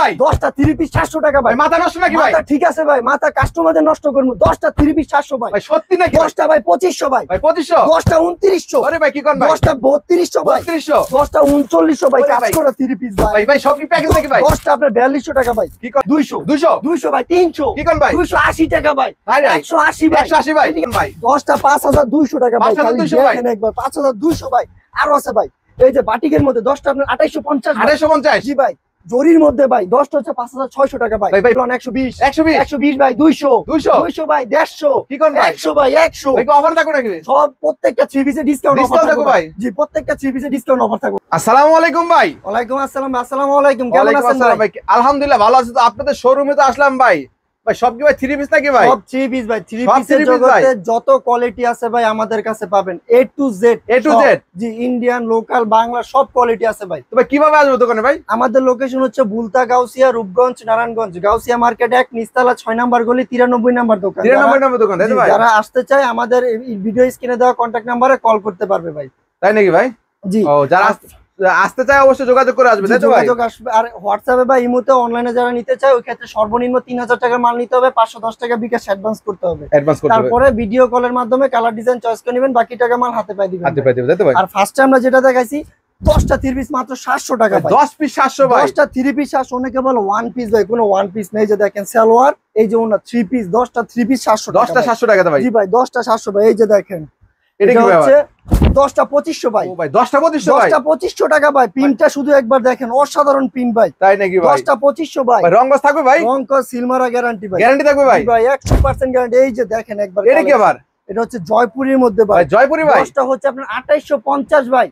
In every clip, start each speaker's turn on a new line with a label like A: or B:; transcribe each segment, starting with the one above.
A: ভাই?
B: 10টা 3 পিস 700 টাকা ভাই।
A: মাথা নষ্ট নাকি ভাই?
B: মাথা ঠিক আছে ভাই, মাথা কাস্টমারদের নষ্ট করব। 10টা 3 পিস 700 ভাই।
A: ভাই সত্যি নাকি?
B: 10টা ভাই 2500 ভাই।
A: ভাই 2500?
B: 10টা 2900।
A: আরে ভাই কি কোন ভাই?
B: 10টা 3200 ভাই।
A: 3200?
B: 10টা 3900 ভাই।
A: ওরে
B: কাজ
A: ভাই।
B: করা 3 পিস ভাই।
A: ভাই ভাই সব কি প্যাকেজ নাকি ভাই?
B: 10টা আপনার 4200 টাকা ভাই।
A: কি কোন?
B: 200
A: 200?
B: 200 ভাই 300।
A: কি কোন ভাই?
B: 280 টাকা ভাই।
A: ভাই ভাই
B: 180 ভাই।
A: 180 ভাই কি কোন ভাই?
B: 10টা 5200 টাকা ভাই।
A: 5200 ভাই।
B: দেখেন একবার 5200 ভাই। আরো আছে ভাই। এই যে বাটিকের মধ্যে 10টা আপনার 2850 ভাই।
A: 2850?
B: জি ভাই। জরির মধ্যে ভাই 10টা হচ্ছে 5600 টাকা ভাই।
A: ভাই, ভাই।
B: 120
A: 120?
B: 120 ভাই 200
A: 200?
B: 200 ভাই 150
A: কি কোন ভাই?
B: 100 ভাই 100
A: ভাই কি অফার থাকো নাকি?
B: সব প্রত্যেকটা 3 পিসে ডিসকাউন্ট অফার
A: Discount
B: থাকবে
A: থাকবে
B: ভাই।
A: ভাই?
B: জি প্রত্যেকটা 3 পিসে ডিসকাউন্ট অফার থাকবে।
A: আসসালামু আলাইকুম ভাই।
B: ওয়ালাইকুম আসসালাম। আসসালামু আলাইকুম। কেমন
A: ওয়ালাইকুম
B: আছেন
A: আসসালাম
B: ভাই?
A: ভাই। আলহামদুলিল্লাহ ভালো আছি। তো আপনাদের শোরুমে তো আসলাম ভাই। ভাই সব কি ভাই 3 পিস নাকি ভাই?
B: সব 3 পিস ভাই। 3
A: সব
B: পিসের
A: 3 piece ভাই?
B: জগতে যত কোয়ালিটি আছে ভাই আমাদের কাছে পাবেন। A to Z।
A: A to
B: সব।
A: Z?
B: জি ইন্ডিয়ান লোকাল বাংলা সব কোয়ালিটি আছে ভাই।
A: তো ভাই কিভাবে আসবো দোকানে ভাই?
B: আমাদের লোকেশন হচ্ছে বুলতা, গাউসিয়া, রূপগঞ্জ, নারায়ণগঞ্জ। গাউসিয়া মার্কেট 1 নিচতলা 6 নাম্বার গলি 93 নাম্বার দোকান।
A: 93 নম্বর দোকান তাই তো
B: জি,
A: ভাই?
B: যারা আসতে চায় আমাদের এই ভিডিও স্ক্রিনে দেওয়া কন্টাক্ট নাম্বারে কল করতে পারবে ভাই।
A: তাই নাকি ভাই?
B: জি
A: ও যারা আসতে চায় অবশ্যই যোগাযোগ করে আসবে
B: জি,
A: তাই তো ভাই?
B: যোগাযোগ আসবে। আর হোয়াটসঅ্যাপে বা ইমোতে অনলাইনে যারা নিতে চায় ওই ক্ষেত্রে সর্বনিম্ন 3000 টাকার মাল নিতে হবে, 510 টাকা বিকাশ অ্যাডভান্স করতে হবে।
A: অ্যাডভান্স করতে হবে।
B: তারপরে ভিডিও কলের মাধ্যমে কালার ডিজাইন চয়েস করে নেবেন, বাকি টাকা মাল হাতে পাই দিবেন
A: হাতে
B: ভাই।
A: পাই দেবে তাই তো ভাই?
B: আর ফার্স্টে আমরা যেটা দেখাইছি 10টা 3 পিস মাত্র 700 টাকা ভাই।
A: 10 পিস 700 ভাই?
B: 10টা 3 পিস 700। অনেকে বলে 1 পিস ভাই, কোনো 1 পিস নেই। যে দেখেন সালোয়ার, এই যে ওনা 3 পিস, 10টা 3 পিস 700 টাকা।
A: 10টা 700 টাকা তো ভাই?
B: জি ভাই 10টা 700 ভাই। এই যে দেখেন
A: এটা কি ভাই?
B: হচ্ছে 10টা 2500 ভাই।
A: ও ভাই 10টা 2500 ভাই?
B: 10টা 2500 টাকা ভাই। পিনটা শুধু একবার দেখেন, অসাধারণ পিন ভাই।
A: তাই নাকি ভাই?
B: 10টা 2500 ভাই।
A: ভাই রংবাস থাকবে ভাই?
B: রংক সিলমারা গ্যারান্টি ভাই।
A: গ্যারান্টি থাকবে ভাই?
B: জি ভাই 100% গ্যারান্টি। এই যে দেখেন একবার।
A: এটা কি আবার?
B: এটা হচ্ছে জয়পুরের মধ্যে ভাই।
A: ভাই জয়পুরি ভাই?
B: 10টা হচ্ছে আপনার 2850 ভাই।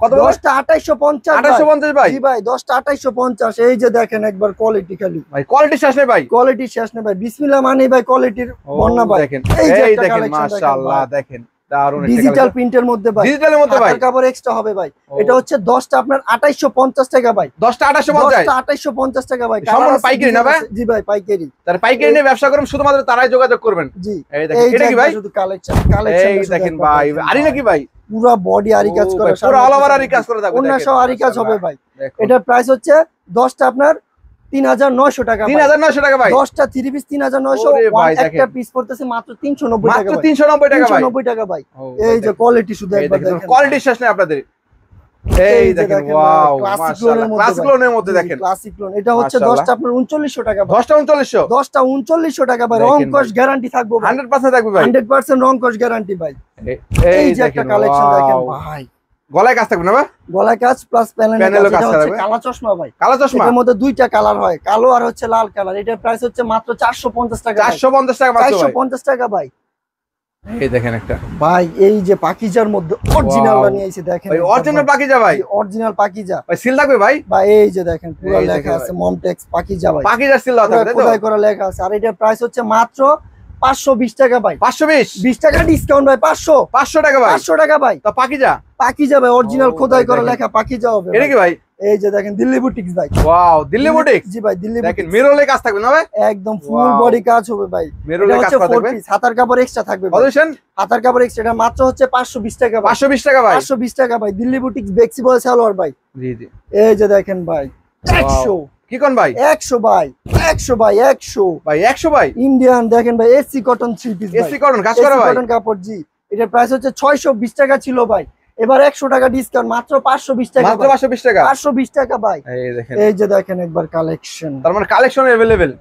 A: কত ভাই?
B: 10টা 2850 ভাই।
A: 2850 ভাই?
B: জি ভাই 10টা 2850। এই যে দেখেন একবার কোয়ালিটি খালি।
A: ভাই কোয়ালিটি শেষ নেই ভাই?
B: কোয়ালিটি শেষ না ভাই। বিসমিল্লাহ মানে ভাই কোয়ালিটির বন্যা ভাই।
A: দেখেন
B: এই যে
A: এই
B: একটা
A: দেখেন
B: কালেকশন
A: মাশাআল্লাহ দেখেন দারুন একটা
B: ডিজিটাল
A: কালেকশন।
B: প্রিন্টের মধ্যে ভাই।
A: ডিজিটালের মধ্যে ভাই?
B: হাতের কাপড় এক্সট্রা হবে ভাই।
A: ও।
B: এটা হচ্ছে 10টা আপনার 2850 টাকা ভাই।
A: 10টা 2850?
B: 10টা 2850 টাকা ভাই।
A: সম্পূর্ণ
B: কালার আছে,
A: পাইকারি না ভাই?
B: জি ভাই পাইকারি।
A: তার পাইকারি নিয়ে ব্যবসা করুন শুধুমাত্র তারাই যোগাযোগ করবেন।
B: জি
A: এই দেখেন এটা কি ভাই?
B: শুধু কালেকশন
A: এই দেখেন ভাই আরি নাকি ভাই?
B: পুরো বডি আরি কাজ
A: ও
B: করা,
A: ভাই, পুরো অল ওভার আরি কাজ করে থাকবে।
B: অন্য
A: দেখেন,
B: সব আরি কাজ হবে
A: মাশাআল্লাহ।
B: ভাই।
A: দেখুন।
B: এটার প্রাইস হচ্ছে 10টা আপনার 3900 টাকা ভাই।
A: 3900 টাকা ভাই?
B: 10টা 3 পিস 3900।
A: ওরে ভাই,
B: একটা
A: দেখেন।
B: পিস পড়তেছে মাত্র 390 টাকা
A: মাত্র
B: ভাই।
A: 390 টাকা ভাই?
B: 390 টাকা ভাই।
A: ও
B: এই যে কোয়ালিটি শুধু
A: এই
B: একবার
A: দেখেন
B: দেখেন।
A: কোয়ালিটি শেষ নেই আপনাদের। এই দেখেন ওয়াও মাশাআল্লাহ ক্লাসিক লোনের মধ্যে দেখেন।
B: Classic loan. এটা হচ্ছে
A: মাশাআল্লাহ।
B: 10টা আপনার 3900 টাকা ভাই।
A: 10টা 3900?
B: 10টা 3900 টাকা ভাই।
A: দেখেন
B: রং
A: ভাই।
B: কস গ্যারান্টি থাকবে ভাই।
A: 100% থাকবে ভাই?
B: 100% রং কস গ্যারান্টি ভাই। এই যে একটা
A: দেখেন
B: কালেকশন দেখেন
A: ওয়াও।
B: ভাই।
A: গলায় কাজ থাকবে না ভাই?
B: গলায় কাজ প্লাস প্যানেলের
A: প্যানেলও
B: কাজ।
A: কাজ
B: এটা হচ্ছে
A: থাকবে।
B: কালা চশমা ভাই।
A: কালো চশমা?
B: এটার মধ্যে দুইটা কালার হয়, কালো আর হচ্ছে লাল কালার। এটার প্রাইস হচ্ছে মাত্র 450 টাকা ভাই।
A: 450 টাকা মাত্র ভাই?
B: 450 টাকা ভাই।
A: এই দেখেন একটা
B: ভাই এই যে পাকিজার মধ্যে অরিজিনাল বানিয়েছি দেখেন।
A: ভাই অরিজিনাল পাকিজা ভাই?
B: অরিজিনাল পাকিজা
A: ভাই সিল থাকবে ভাই?
B: ভাই। এই যে দেখেন পুরো
A: এই
B: লেখা
A: দেখেন
B: আছে মমটেক্স পাকিজা ভাই।
A: পাকিজা সিল দাও থাকবে তাই তো?
B: খোদাই করা লেখা আছে। আর এটার প্রাইস হচ্ছে মাত্র 520 টাকা ভাই।
A: 520?
B: 20 টাকা ডিসকাউন্ট ভাই।
A: 500 টাকা ভাই?
B: 500 টাকা ভাই।
A: তো পাকিজা?
B: পাকিজা ভাই অরিজিনাল
A: ও
B: খোদাই
A: ভাই
B: করা
A: দেখেন।
B: লেখা পাকিজা হবে
A: এটা
B: ভাই।
A: কি ভাই?
B: এই যে দেখেন দিল্লি বুটিক্স ভাই।
A: Wow Delhi boutique?
B: জি ভাই দিল্লি
A: দেখেন
B: বুটিক্স।
A: মিরলে কাজ থাকবে না ভাই?
B: একদম ফুল
A: Wow.
B: বডি কাজ হবে ভাই।
A: মিরলে
B: এটা
A: কাজ
B: হচ্ছে
A: করা
B: 4
A: থাকবে?
B: পিস। হাতার কাপড় এক্সট্রা থাকবে ভাই।
A: কত দিছেন?
B: হাতার কাপড় এক্সট্রা। এটা মাত্র হচ্ছে 520 টাকা ভাই।
A: 520 টাকা ভাই?
B: 520 টাকা ভাই। দিল্লি বুটিক্স বেক্সিবল সালোয়ার ভাই।
A: জি জি।
B: এই যে দেখেন ভাই 100
A: কি কোন ভাই?
B: 100 ভাই 100 ভাই 100
A: ভাই 100 ভাই?
B: ইন্ডিয়ান দেখেন ভাই এসি কটন 3 পিস ভাই।
A: এসি কটন কাজ করা ভাই?
B: কটন কাপড় জি। এটার প্রাইস হচ্ছে 620 টাকা ছিল ভাই। এবার 100 টাকা ডিসকাউন্ট মাত্র 520 টাকা
A: মাত্র
B: ভাই।
A: 520 টাকা?
B: 520 টাকা ভাই।
A: এই দেখেন।
B: এই যে দেখেন একবার কালেকশন
A: তার মানে কালেকশন अवेलेबल।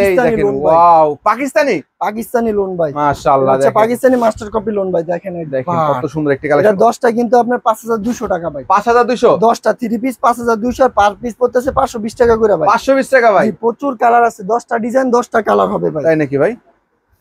A: এই
B: পাকিস্তানি
A: দেখেন
B: লোন ভাই।
A: ওয়াও পাকিস্তানি?
B: পাকিস্তানি লোন ভাই।
A: মাশাআল্লাহ
B: আচ্ছা
A: দেখেন।
B: পাকিস্তানি মাস্টার কপি লোন ভাই দেখেন
A: দেখেন
B: ভাই।
A: কত সুন্দর একটা
B: এটা
A: কালেকশন।
B: 10টা কিন্তু আপনার 5200 টাকা ভাই।
A: 5200?
B: 10টা 3 পিস 5200 আর পার পিস পড়তেছে 520 টাকা করে ভাই।
A: 520 টাকা ভাই?
B: জি, প্রচুর কালার আছে। 10টা ডিজাইন 10টা কালার হবে ভাই।
A: তাই নাকি ভাই?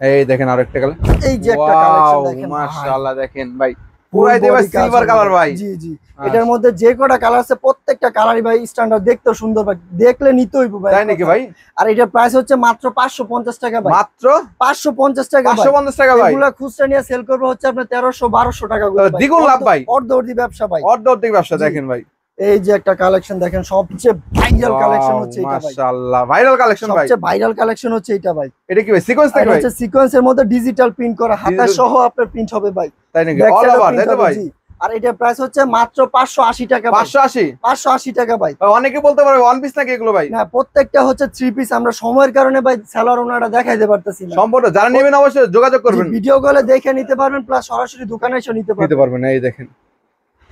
A: এই দেখেন আরেকটা কালার।
B: এই যে একটা কালেকশন দেখেন ভাই।
A: মাশাআল্লাহ দেখেন ভাই পুরাই দেবা সিলভার কালার ভাই।
B: জি জি। এটার মধ্যে যে কটা কালার আছে প্রত্যেকটা কালারই ভাই স্ট্যান্ডার্ড, দেখতে সুন্দর ভাই, দেখলে নিতে হইব ভাই।
A: তাই নাকি ভাই?
B: আর এটার প্রাইস হচ্ছে মাত্র 550 টাকা ভাই।
A: মাত্র
B: 550 টাকা ভাই।
A: 550 টাকা ভাই?
B: এগুলা খুচরা নিয়ে সেল করবে হচ্ছে আপনার 1300-1200 টাকা করে ভাই।
A: দ্বিগুণ লাভ ভাই।
B: অর্ধ ব্যবসা ভাই।
A: অর্ধেক ব্যবসা
B: জি।
A: দেখেন ভাই।
B: এই যে একটা কালেকশন দেখেন সবচেয়ে ভাইরাল কালেকশন হচ্ছে এটা ভাই।
A: মাশাআল্লাহ ভাইরাল কালেকশন ভাই।
B: সবচেয়ে ভাইরাল কালেকশন হচ্ছে এটা ভাই।
A: এটা কি ভাই সিকোয়েন্স
B: এটা
A: থেকে ভাই?
B: হচ্ছে সিকোয়েন্সের মধ্যে ডিজিটাল প্রিন্ট করা হাতা সহ আপনার প্রিন্ট হবে ভাই।
A: তাই নাকি?
B: Back
A: অল
B: side এ
A: ওভার
B: print
A: তাই তো
B: হবে,
A: ভাই?
B: জি। আর এটার প্রাইস হচ্ছে মাত্র 580 টাকা। 580 টাকা ভাই।
A: অনেকে বলতে পারবে ওয়ান পিস নাকি এগুলো ভাই?
B: না, প্রত্যেকটা হচ্ছে 3 পিস। আমরা সময়ের কারণে ভাই সেলার ওনারা দেখাইতে পারতেছি না।
A: সম্পূর্ণ যারা নেবেন অবশ্যই যোগাযোগ করবেন,
B: ভিডিও কলে দেখে নিতে পারবেন, প্লাস সরাসরি দোকানে এসে নিতে পারবেন।
A: এই দেখেন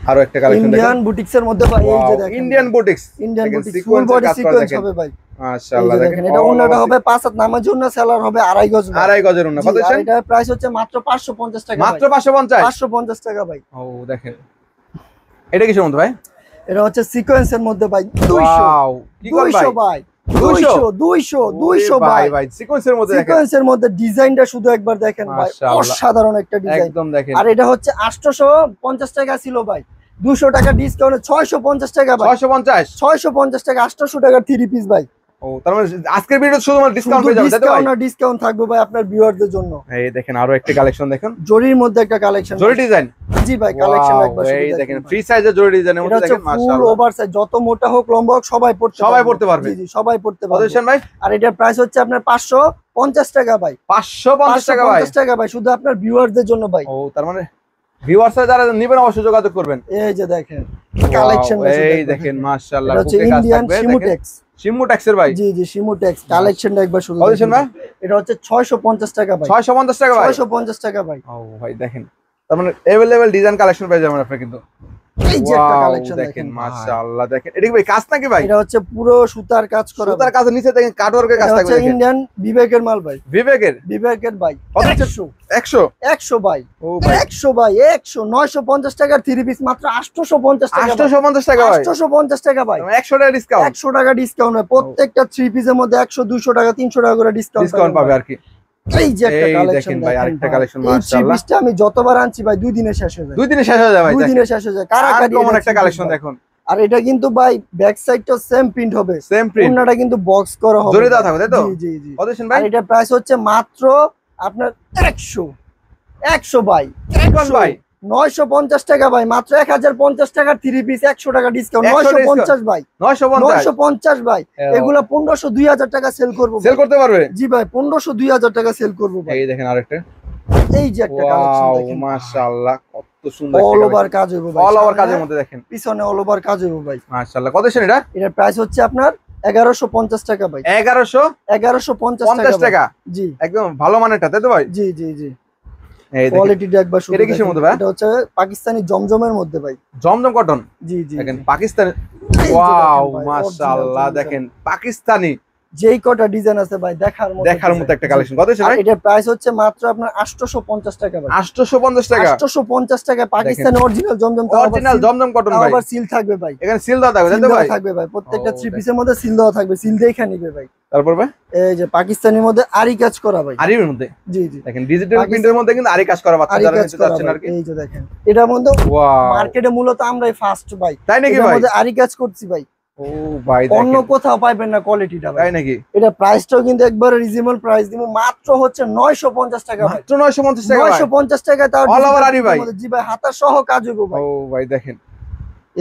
A: আরো একটা কালেকশন দেখেন,
B: ইন্ডিয়ান বুটিক্সের মধ্যে ভাই। এই যে দেখেন
A: Indian boutiques,
B: full body sequence হবে ভাই।
A: মাশাআল্লাহ দেখেন,
B: এটা ওন্নাটা হবে 5 হাত নামার জন্য, সেলার হবে 2.5 গজ।
A: 2.5 গজের ওন্না। কত আছে?
B: এটার প্রাইস হচ্ছে মাত্র 550 টাকা।
A: মাত্র 550?
B: 550 টাকা ভাই।
A: ও দেখেন, এটা কিসের মধ্যে ভাই?
B: এটা হচ্ছে সিকোয়েন্সের মধ্যে ভাই। 200 কি কর ভাই? 200 ভাই।
A: সিকোয়েন্সের মধ্যে দেখেন,
B: সিকোয়েন্সের মধ্যে ডিজাইনটা শুধু একবার দেখেন ভাই, অসাধারণ একটা ডিজাইন
A: একদম দেখেন।
B: আর এটা হচ্ছে 850 টাকা ছিল ভাই, 200 টাকা ডিসকাউন্টে 650 টাকা ভাই। 650 টাকা 800 টাকার 3 পিস ভাই।
A: ও তার মানে আজকের ভিডিও শুধুমাত্র ডিসকাউন্ট পেয়ে যাবেন, তাই তো ভাই?
B: ডিসকাউন্ট থাকবে ভাই আপনার ভিউয়ারদের জন্য।
A: এই দেখেন আরো একটা কালেকশন দেখেন,
B: জরির মধ্যে একটা কালেকশন,
A: জরি ডিজাইন।
B: জি ভাই, কালেকশন একবার শুধু
A: এই দেখেন ফ্রি সাইজের জরি ডিজাইনের মধ্যে দেখেন, মাশাআল্লাহ।
B: ফুল ওভার সাইজ, যত মোটা হোক লম্বা হোক সবাই পড়তে পারবে। জি সবাই পড়তে পারবে
A: ভাই।
B: আর এটার প্রাইস হচ্ছে আপনার 550 টাকা ভাই।
A: 550 টাকা ভাই,
B: 550 টাকা ভাই, শুধু আপনার ভিউয়ারদের জন্য ভাই।
A: ও তার মানে ভিউয়াররা যারা নেবেন অবশ্যই যোগাযোগ করবেন।
B: এই যে দেখেন কালেকশন,
A: এই দেখেন মাশাআল্লাহ,
B: এটা হচ্ছে ইন্ডিয়ান শিমুটেক্স।
A: শিমুটেক্সের ভাই।
B: জি শিমুটেক্স কালেকশনটা একবার শুরু
A: করেছেন ভাই।
B: এটা হচ্ছে 650 টাকা ভাই।
A: 650 টাকা ভাই,
B: 650 টাকা ভাই।
A: ও ভাই দেখেন, তার মানে अवेलेबल ডিজাইন কালেকশন পেয়ে যাবেন আপনি কিন্তু।
B: এই যে একটা কালেকশন
A: দেখেন মাশাআল্লাহ দেখেন, এটা কি ভাই কাজ নাকি ভাই?
B: এটা হচ্ছে পুরো সুতার কাজ করা,
A: সুতার কাজের নিচে দেখেন কাটওয়ার্কের কাজ থাকবে।
B: এটা ইন্ডিয়ান বিবেকের মাল ভাই। বিবেকের ভাই। 100 ভাই। ও ভাই 100 ভাই, 100 950 টাকার 3 পিস মাত্র 850 টাকা।
A: 850 টাকা ভাই,
B: 850 টাকা ভাই।
A: 100 টাকা ডিসকাউন্ট,
B: 100 টাকা ডিসকাউন্ট হয় প্রত্যেকটা 3 পিসের মধ্যে। 100 200 টাকা 300 টাকা করে ডিসকাউন্ট পাবে
A: আর কি।
B: এই যে একটা কালেকশন
A: ভাই, আরেকটা কালেকশন মাশাআল্লাহ।
B: এই 3 পিসটা আমি যতবার আনছি ভাই 2 দিনে শেষ হয়ে যায়।
A: 2 দিনে শেষ হয়ে যায় ভাই,
B: 2 দিনে শেষ হয়ে যায়। কারাকারি
A: কেমন একটা কালেকশন দেখুন।
B: আর এটা কিন্তু ভাই ব্যাক সাইডটা সেম প্রিন্ট হবে,
A: সেম প্রিন্ট,
B: ওন্নাটা কিন্তু বক্স করা হবে,
A: জরি দেওয়া থাকবে, তাই তো?
B: জি জি।
A: কতছেন ভাই?
B: আর এটা প্রাইস হচ্ছে মাত্র আপনার 100 ভাই। 950 টাকা ভাই, মাত্র 1050 টাকার 3 পিস, 100 টাকা ডিসকাউন্ট। 950 ভাই, 950 ভাই। এগুলা 1500 2000 টাকা সেল করতে পারবে। জি ভাই 1500 2000 টাকা সেল করব ভাই।
A: এই দেখেন আরেকটা,
B: এই যে একটা কালেকশন দেখেন
A: মাশাআল্লাহ, কত সুন্দর
B: অল ওভার কাজ হবে ভাই।
A: অল ওভার কাজের মধ্যে দেখেন,
B: পিছনে অল ওভার কাজ হবে ভাই,
A: মাশাআল্লাহ। কত আছে এটা?
B: এটার প্রাইস হচ্ছে আপনার 1150 টাকা ভাই। 1150 টাকা। জি
A: একদম ভালো মানেরটা, তাই তো ভাই?
B: জি জি জি।
A: এই
B: কোয়ালিটিটা একবার শুনুন।
A: এটা কিসের মধ্যে ভাই?
B: এটা হচ্ছে পাকিস্তানি জমজমের মধ্যে ভাই।
A: জমজম কটন।
B: জি জি
A: দেখেন পাকিস্তানি, ওয়াও মাশাআল্লাহ দেখেন পাকিস্তানি
B: যেই কটা ডিজাইন আছে ভাই দেখার মতো একটা কালেকশন। কত আছে ভাই? এটার প্রাইস হচ্ছে মাত্র আপনার 850 টাকা ভাই।
A: 850 টাকা,
B: 850 টাকা। পাকিস্তানি অরিজিনাল জমজম
A: কটন ভাই।
B: আবার সিল থাকবে ভাই,
A: এখানে সিল দেওয়া থাকবে, তাই তো ভাই?
B: থাকবে ভাই, প্রত্যেকটা 3 পিসের মধ্যে সিল দেওয়া থাকবে, সিল দেখে নিবে ভাই।
A: তারপর ভাই
B: এই যে পাকিস্তানির মধ্যে আরি কাজ করা ভাই,
A: আরির মধ্যে।
B: জি জি
A: দেখেন ডিজিটাল প্রিন্টের মধ্যে কিন্তু আরি কাজ করা, বাচ্চা যারা নিতে যাচ্ছেন আর কি।
B: এই যে দেখেন এটার মধ্যে মার্কেটে মূলত আমরাই ফার্স্ট ভাই,
A: তাই নাকি ভাই?
B: এর মধ্যে আরি কাজ করছি ভাই।
A: ও ভাই দেখেন
B: অন্য কোথাও পাইবেন না কোয়ালিটিটা ভাই,
A: তাই নাকি?
B: এটা প্রাইসটাও কিন্তু একবারে রিজনেবল প্রাইস দিব, মাত্র হচ্ছে 950 টাকা ভাই।
A: মাত্র 950 টাকা ভাই,
B: 950 টাকা। তাও
A: অল ওভার আরি ভাই।
B: জি ভাই, হাতা সহ কাজ হবে ভাই।
A: ও ভাই দেখেন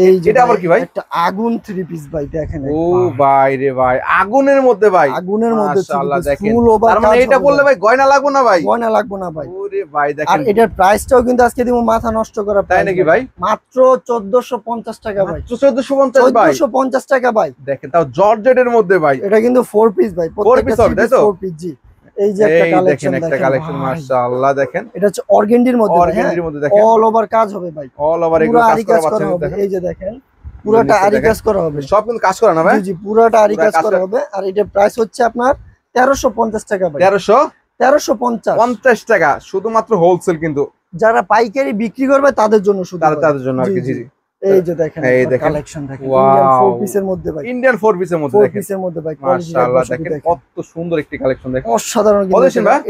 B: এই যে
A: এটা আবার কি ভাই?
B: একটা আগুন 3 পিস ভাই, দেখেন।
A: ও ভাই রে ভাই, আগুনের মধ্যে ভাই,
B: আগুনের মধ্যে
A: মাশাআল্লাহ দেখেন।
B: ফুল ওভার
A: তার মানে এটা বললে ভাই গয়না লাগবে না ভাই?
B: গয়না লাগবে না ভাই।
A: ওরে ভাই দেখেন,
B: আর এটার প্রাইসটাও কিন্তু আজকে দিব মাথা নষ্ট করা,
A: তাই নাকি ভাই?
B: মাত্র 1450 টাকা ভাই।
A: 1450 ভাই,
B: 1450 টাকা ভাই।
A: দেখেন তাও জর্জেটের মধ্যে ভাই।
B: এটা কিন্তু 4 পিস ভাই, প্রত্যেকটা 4 পিস। জি এই যে একটা কালেকশন দেখেন,
A: একটা কালেকশন মাশাআল্লাহ দেখেন।
B: এটা হচ্ছে অর্গেন্ডির মধ্যে,
A: দেখেন
B: অল ওভার কাজ হবে ভাই,
A: অল ওভার এগুলো কাজ করা হবে।
B: এই যে দেখেন পুরোটা আরি কাজ করা হবে,
A: সব কিন্তু কাজ করা না ভাই?
B: জি জি পুরোটা আরি কাজ করা হবে। আর এটার প্রাইস হচ্ছে আপনার 1350 টাকা ভাই। 1350
A: টাকা শুধুমাত্র হোলসেল, কিন্তু
B: যারা পাইকারি বিক্রি করবে তাদের জন্য শুধু,
A: তাদের জন্য আর কি। জি
B: এই যে দেখেন কালেকশন দেখেন, ইন্ডিয়ান 4 পিসের মধ্যে ভাই,
A: ইন্ডিয়ান 4 পিসের মধ্যে দেখেন,
B: 4 পিসের মধ্যে ভাই।
A: মাশাআল্লাহ দেখেন কত সুন্দর একটি কালেকশন দেখেন,
B: অসাধারণ।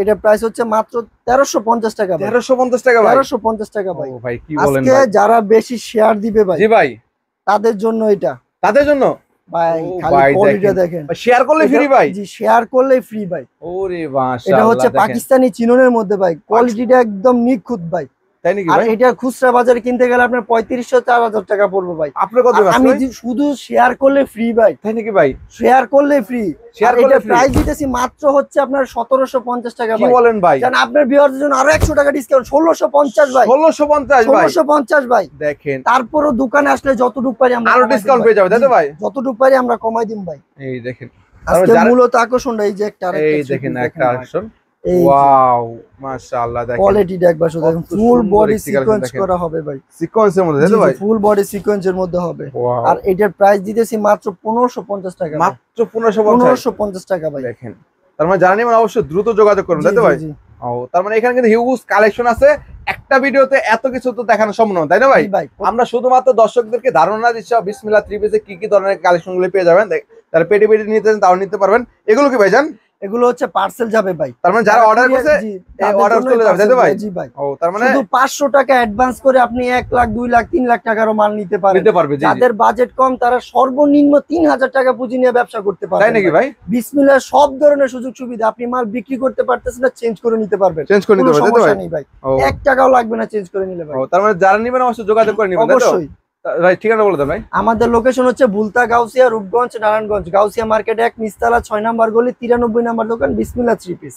B: এটা প্রাইস হচ্ছে মাত্র 1350 টাকা ভাই।
A: 1350 টাকা ভাই,
B: 1350 টাকা ভাই।
A: ও ভাই কি বলেন
B: আজকে
A: ভাই,
B: যারা বেশি শেয়ার দিবে ভাই,
A: জি ভাই
B: তাদের জন্য এটা,
A: তাদের জন্য
B: ভাই। খালি কোয়ালিটিটা দেখেন,
A: শেয়ার করলে ফ্রি ভাই।
B: জি শেয়ার করলে ফ্রি ভাই।
A: ওরে মাশাআল্লাহ,
B: এটা হচ্ছে পাকিস্তানি চিননের মধ্যে ভাই, কোয়ালিটিটা একদম নিখুঁত ভাই।
A: তাই নাকি
B: আর
A: ভাই?
B: এটা খুচরা বাজারে কিনতে গেলে আপনার 3500-4000 টাকা পড়বে ভাই।
A: আপনার কত আছে
B: আমি
A: ভাই?
B: শুধু শেয়ার করলে ফ্রি ভাই।
A: তাই নাকি ভাই?
B: শেয়ার করলে ফ্রি।
A: শেয়ার
B: আর
A: করলে
B: এটা
A: ফ্রি।
B: প্রাইস দিতেছি মাত্র হচ্ছে আপনার 1750 টাকা
A: কি
B: ভাই।
A: বলেন ভাই?
B: জান আপনার ভিউয়ারদের জন্য আরো 100 টাকা ডিসকাউন্ট 1650 ভাই।
A: 1650 ভাই।
B: 1650 ভাই।
A: দেখেন
B: তারপরও দোকানে আসলে যতটুকু পারি আমরা
A: আরো
B: কমাই
A: ডিসকাউন্ট
B: দিই
A: পেয়ে যাবে, তাই তো ভাই?
B: যতটুকু পারি আমরা কমাই দিম ভাই।
A: এই দেখেন
B: আজকে মূলত আকর্ষণটা এই যে একটা আরেকটা
A: এই দেখেন একটা আকর্ষণ।
B: এই
A: ওয়াও মাশাআল্লাহ দেখেন
B: কোয়ালিটিটা একবার শুধু দেখেন, ফুল বডি সিকোয়েন্স করা হবে ভাই।
A: সিকোয়েন্সের মধ্যে তাই তো ভাই?
B: ফুল বডি সিকোয়েন্সের মধ্যে হবে।
A: Wow.
B: আর এটার প্রাইস দিতেছি মাত্র 1550 টাকা।
A: মাত্র 1550
B: 1550 টাকা ভাই।
A: দেখেন তার মানে জানেন মানে অবশ্যই দ্রুত যোগাযোগ করুন তাই তো ভাই? ও তার মানে এখানে কিন্তু হিউজ কালেকশন আছে, একটা ভিডিওতে এত কিছু তো দেখানো সম্ভব নয় তাই না ভাই? আমরা শুধুমাত্র দর্শকদেরকে ধারণা দিচ্ছি বিসমিল্লাহ থ্রি পিসে কি কি ধরনের কালেকশন গুলো পেয়ে যাবেন, তারা পেটি পেটি নিতে চান তাও নিতে পারবেন। এগুলো কি ভাই জান?
B: এগুলো হচ্ছে পার্সেল যাবে ভাই।
A: তার মানে যারা অর্ডার করছে এই অর্ডার চলে যাবে তাই তো ভাই?
B: জি ভাই।
A: ও তার মানে
B: শুধু 500 টাকা অ্যাডভান্স করে আপনি 1 লাখ 2 লাখ 3 লাখ টাকারও মাল নিতে পারবেন।
A: জি।
B: যাদের বাজেট কম তারা সর্বনিম্ন 3000 টাকা পুঁজি নিয়ে ব্যবসা করতে পারবেন।
A: তাই নাকি ভাই?
B: বিসমিল্লাহ সব ধরনের সুযোগ সুবিধা, আপনি মাল বিক্রি করতে পারতেছেন না চেঞ্জ করে নিতে পারবেন।
A: চেঞ্জ করে নিতে পারবেন তাই তো ভাই?
B: ভাই 1 টাকাও লাগবে না চেঞ্জ করে নিলে ভাই।
A: ও তার মানে যারা নেবেন অবশ্যই যোগাযোগ করে নেবেন তাই তো?
B: অবশ্যই
A: ভাই ঠিকানা বলে দেন ভাই।
B: আমাদের লোকেশন হচ্ছে বুলতা, গাউসিয়া, রূপগঞ্জ, নারায়ণগঞ্জ। গাউসিয়া মার্কেট 1 নিচতলা 6 নাম্বার গলি 93 নাম্বার দোকান বিসমিল্লাহ থ্রি পিস।